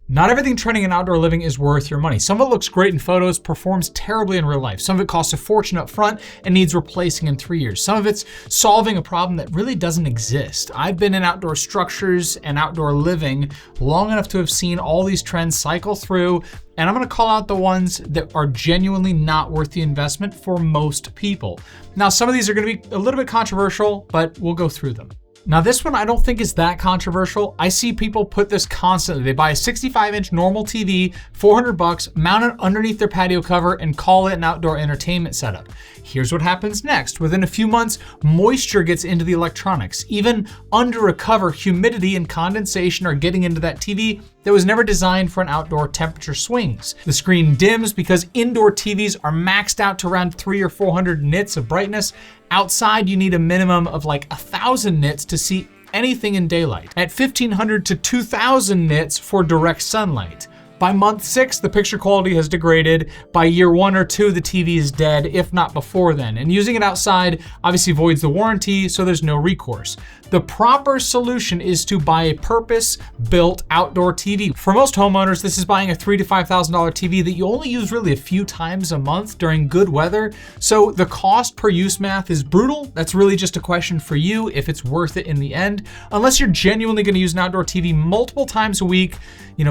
Not everything trending in outdoor living is worth your money. Some of it looks great in photos, performs terribly in real life. Some of it costs a fortune up front and needs replacing in 3 years. Some of it's solving a problem that really doesn't exist. I've been in outdoor structures and outdoor living long enough to have seen all these trends cycle through, and I'm gonna call out the ones that are genuinely not worth the investment for most people. Now, some of these are gonna be a little bit controversial, but we'll go through them. Now this one I don't think is that controversial. I see people put this constantly. They buy a 65-inch normal TV, $400, mount it underneath their patio cover and call it an outdoor entertainment setup. Here's what happens next. Within a few months, moisture gets into the electronics. Even under a cover, humidity and condensation are getting into that TV that was never designed for an outdoor temperature swings. The screen dims because indoor TVs are maxed out to around 300 or 400 nits of brightness. Outside, you need a minimum of like 1,000 nits to see anything in daylight. At 1,500 to 2,000 nits for direct sunlight. By month 6, the picture quality has degraded. By year 1 or 2, the TV is dead, if not before then. And using it outside obviously voids the warranty, so there's no recourse. The proper solution is to buy a purpose-built outdoor TV. For most homeowners, this is buying a $3,000 to $5,000 TV that you only use really a few times a month during good weather. So the cost per use math is brutal. That's really just a question for you if it's worth it in the end. Unless you're genuinely gonna use an outdoor TV multiple times a week,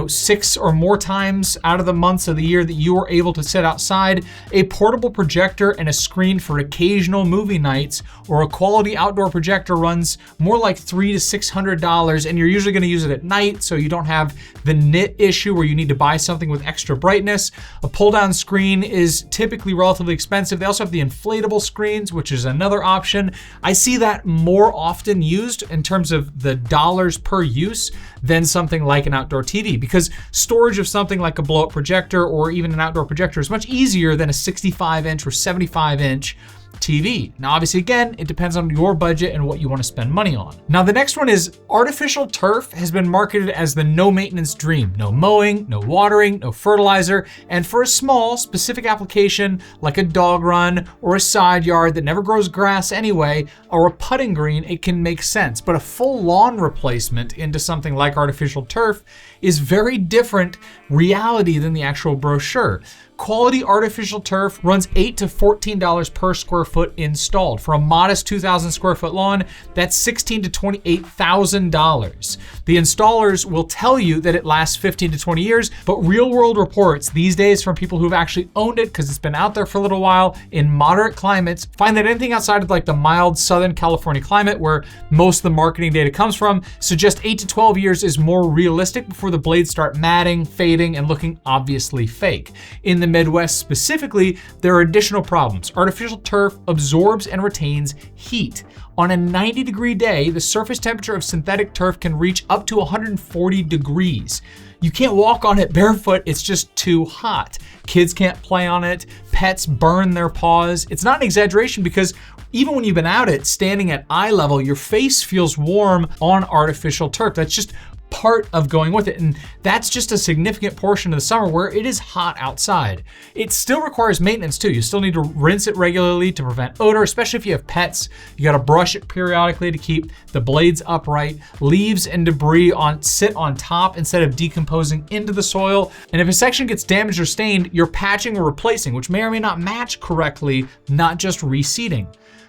6 or more times out of the months of the year that you are able to sit outside, a portable projector and a screen for occasional movie nights, or a quality outdoor projector runs more like $300 to $600, and you're usually gonna use it at night so you don't have the nit issue where you need to buy something with extra brightness. A pull-down screen is typically relatively expensive. They also have the inflatable screens, which is another option. I see that more often used in terms of the dollars per use than something like an outdoor TV, because storage of something like a blow-up projector or even an outdoor projector is much easier than a 65-inch or 75-inch TV. Now, obviously, again, it depends on your budget and what you want to spend money on. Now, the next one is artificial turf has been marketed as the no maintenance dream. No mowing, no watering, no fertilizer. And for a small, specific application like a dog run or a side yard that never grows grass anyway, or a putting green, it can make sense. But a full lawn replacement into something like artificial turf is very different reality than the actual brochure. Quality artificial turf runs $8 to $14 per square foot installed. For a modest 2,000 square foot lawn, that's $16,000 to $28,000. The installers will tell you that it lasts 15 to 20 years, but real world reports these days from people who've actually owned it, because it's been out there for a little while in moderate climates, find that anything outside of like the mild Southern California climate where most of the marketing data comes from suggest 8 to 12 years is more realistic before the blades start matting, fading, and looking obviously fake. In the Midwest specifically, there are additional problems. Artificial turf absorbs and retains heat. On a 90-degree day, the surface temperature of synthetic turf can reach up to 140 degrees. You can't walk on it barefoot, it's just too hot. Kids can't play on it, pets burn their paws. It's not an exaggeration, because even when you've been out it, standing at eye level, your face feels warm on artificial turf. That's just part of going with it. And that's just a significant portion of the summer where it is hot outside. It still requires maintenance too. You still need to rinse it regularly to prevent odor, especially if you have pets. You got to brush it periodically to keep the blades upright. Leaves and debris sit on top instead of decomposing into the soil. And if a section gets damaged or stained, you're patching or replacing, which may or may not match correctly, not just reseeding.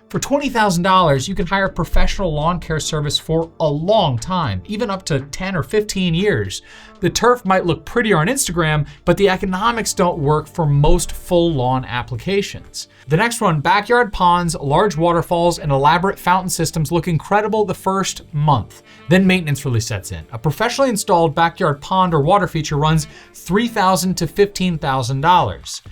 For $20,000, you can hire a professional lawn care service for a long time, even up to 10 or 15 years. The turf might look prettier on Instagram, but the economics don't work for most full lawn applications. The next one, backyard ponds, large waterfalls, and elaborate fountain systems look incredible the first month. Then maintenance really sets in. A professionally installed backyard pond or water feature runs $3,000 to $15,000.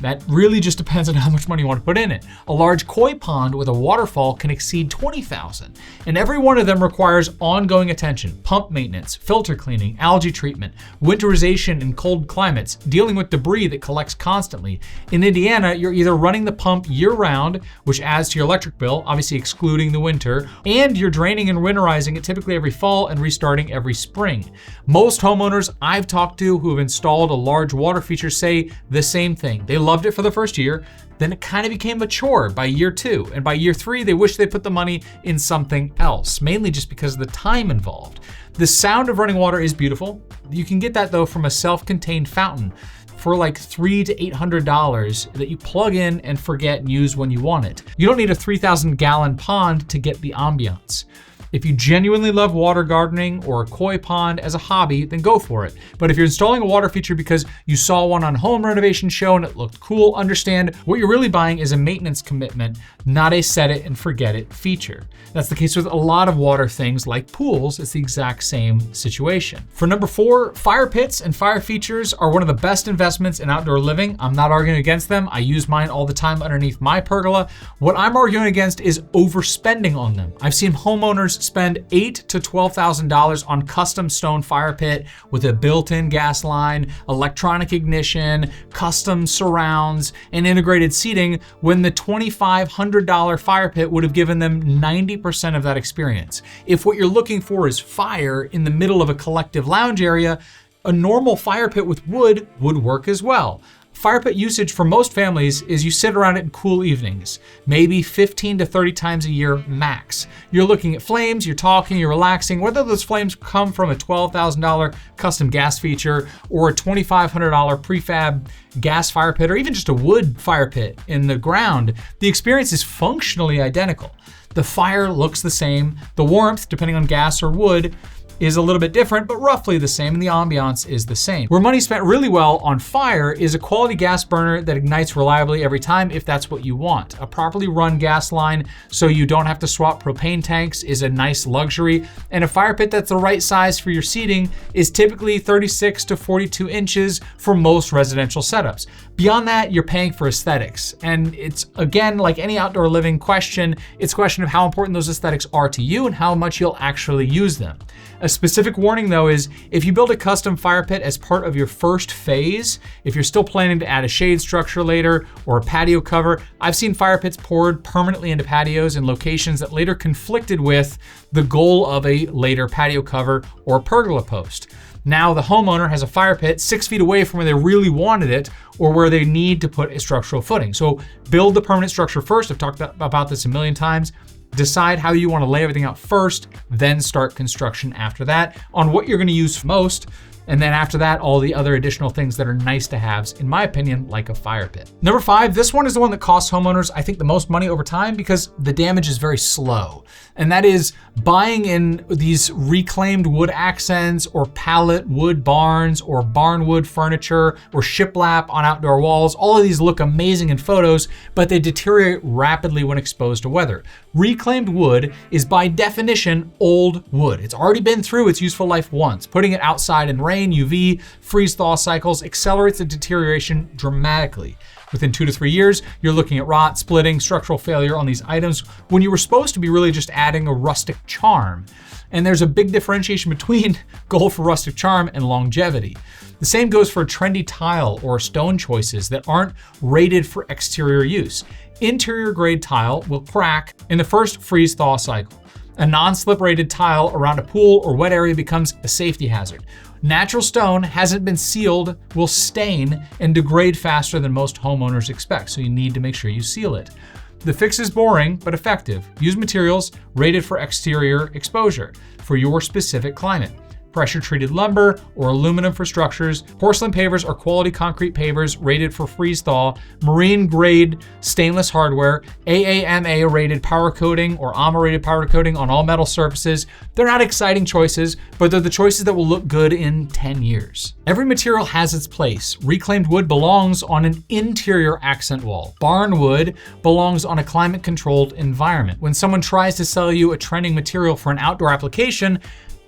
That really just depends on how much money you want to put in it. A large koi pond with a waterfall can exceed $20,000, and every one of them requires ongoing attention: pump maintenance, filter cleaning, algae treatment, winterization in cold climates, dealing with debris that collects constantly. In Indiana, you're either running the pump year-round, which adds to your electric bill, obviously excluding the winter, and you're draining and winterizing it typically every fall and restarting every spring. Most homeowners I've talked to who have installed a large water feature say the same thing. They loved it for the first year, then it kind of became a chore by year 2, and by year 3 they wish they put the money in something else, mainly just because of the time involved. The sound of running water is beautiful. You can get that though from a self-contained fountain for like $300 to $800 that you plug in and forget and use when you want it. You don't need a 3,000 gallon pond to get the ambiance. If you genuinely love water gardening or a koi pond as a hobby, then go for it. But if you're installing a water feature because you saw one on Home Renovation Show and it looked cool, understand what you're really buying is a maintenance commitment, not a set it and forget it feature. That's the case with a lot of water things like pools. It's the exact same situation. For number 4, fire pits and fire features are one of the best investments in outdoor living. I'm not arguing against them. I use mine all the time underneath my pergola. What I'm arguing against is overspending on them. I've seen homeowners spend $8,000 to $12,000 on custom stone fire pit with a built-in gas line, electronic ignition, custom surrounds, and integrated seating when the $2,500 fire pit would have given them 90% of that experience. If what you're looking for is fire in the middle of a collective lounge area, a normal fire pit with wood would work as well. Fire pit usage for most families is you sit around it in cool evenings, maybe 15 to 30 times a year max. You're looking at flames, you're talking, you're relaxing, whether those flames come from a $12,000 custom gas feature or a $2,500 prefab gas fire pit, or even just a wood fire pit in the ground, the experience is functionally identical. The fire looks the same, the warmth, depending on gas or wood, is a little bit different, but roughly the same, and the ambiance is the same. Where money spent really well on fire is a quality gas burner that ignites reliably every time if that's what you want. A properly run gas line so you don't have to swap propane tanks is a nice luxury, and a fire pit that's the right size for your seating is typically 36 to 42 inches for most residential setups. Beyond that, you're paying for aesthetics, and it's, again, like any outdoor living question, it's a question of how important those aesthetics are to you and how much you'll actually use them. A specific warning though is if you build a custom fire pit as part of your first phase, if you're still planning to add a shade structure later or a patio cover, I've seen fire pits poured permanently into patios in locations that later conflicted with the goal of a later patio cover or pergola post. Now the homeowner has a fire pit 6 feet away from where they really wanted it or where they need to put a structural footing. So build the permanent structure first. I've talked about this a million times. Decide how you want to lay everything out first, then start construction after that on what you're going to use most. And then after that, all the other additional things that are nice to haves, in my opinion, like a fire pit. Number 5, this one is the one that costs homeowners, I think, the most money over time because the damage is very slow. And that is buying in these reclaimed wood accents or pallet wood barns or barnwood furniture or shiplap on outdoor walls. All of these look amazing in photos, but they deteriorate rapidly when exposed to weather. Reclaimed wood is by definition old wood. It's already been through its useful life once. Putting it outside in rain, UV, freeze-thaw cycles accelerates the deterioration dramatically. Within 2 to 3 years, you're looking at rot, splitting, structural failure on these items when you were supposed to be really just adding a rustic charm. And there's a big differentiation between goal for rustic charm and longevity. The same goes for trendy tile or stone choices that aren't rated for exterior use. Interior grade tile will crack in the first freeze-thaw cycle. A non-slip rated tile around a pool or wet area becomes a safety hazard. Natural stone hasn't been sealed, will stain and degrade faster than most homeowners expect, so you need to make sure you seal it. The fix is boring but effective. Use materials rated for exterior exposure for your specific climate. Pressure-treated lumber or aluminum for structures, porcelain pavers or quality concrete pavers rated for freeze-thaw, marine-grade stainless hardware, AAMA-rated powder coating or AMA-rated powder coating on all metal surfaces. They're not exciting choices, but they're the choices that will look good in 10 years. Every material has its place. Reclaimed wood belongs on an interior accent wall. Barn wood belongs on a climate-controlled environment. When someone tries to sell you a trending material for an outdoor application,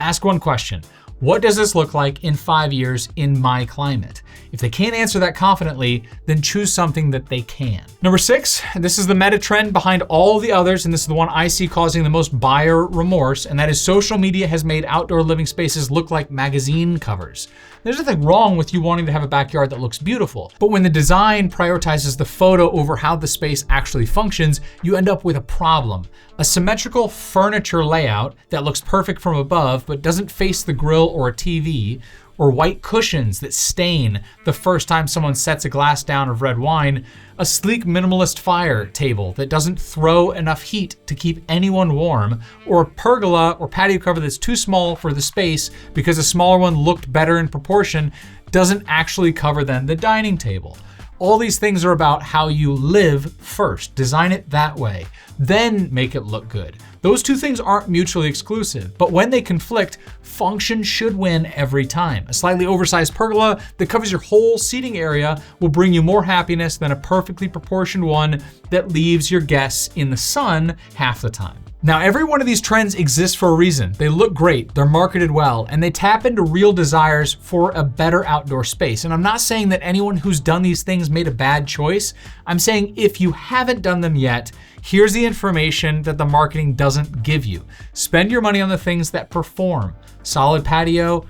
ask one question. What does this look like in 5 years in my climate? If they can't answer that confidently, then choose something that they can. Number 6, this is the meta trend behind all the others, and this is the one I see causing the most buyer remorse, and that is social media has made outdoor living spaces look like magazine covers. There's nothing wrong with you wanting to have a backyard that looks beautiful, but when the design prioritizes the photo over how the space actually functions, you end up with a problem. A symmetrical furniture layout that looks perfect from above but doesn't face the grill or a TV, or white cushions that stain the first time someone sets a glass down of red wine, a sleek minimalist fire table that doesn't throw enough heat to keep anyone warm, or a pergola or patio cover that's too small for the space because a smaller one looked better in proportion doesn't actually cover then the dining table. All these things are about how you live first. Design it that way, then make it look good. Those two things aren't mutually exclusive, but when they conflict, function should win every time. A slightly oversized pergola that covers your whole seating area will bring you more happiness than a perfectly proportioned one that leaves your guests in the sun half the time. Now, every one of these trends exists for a reason. They look great, they're marketed well, and they tap into real desires for a better outdoor space. And I'm not saying that anyone who's done these things made a bad choice. I'm saying if you haven't done them yet, here's the information that the marketing doesn't give you. Spend your money on the things that perform. Solid patio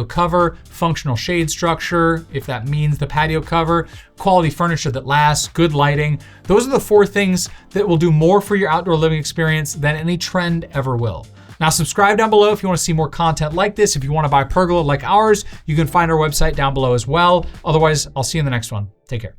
cover, functional shade structure, if that means the patio cover, quality furniture that lasts, good lighting. Those are the 4 things that will do more for your outdoor living experience than any trend ever will. Now subscribe down below if you want to see more content like this. If you want to buy a pergola like ours, you can find our website down below as well. Otherwise, I'll see you in the next one. Take care.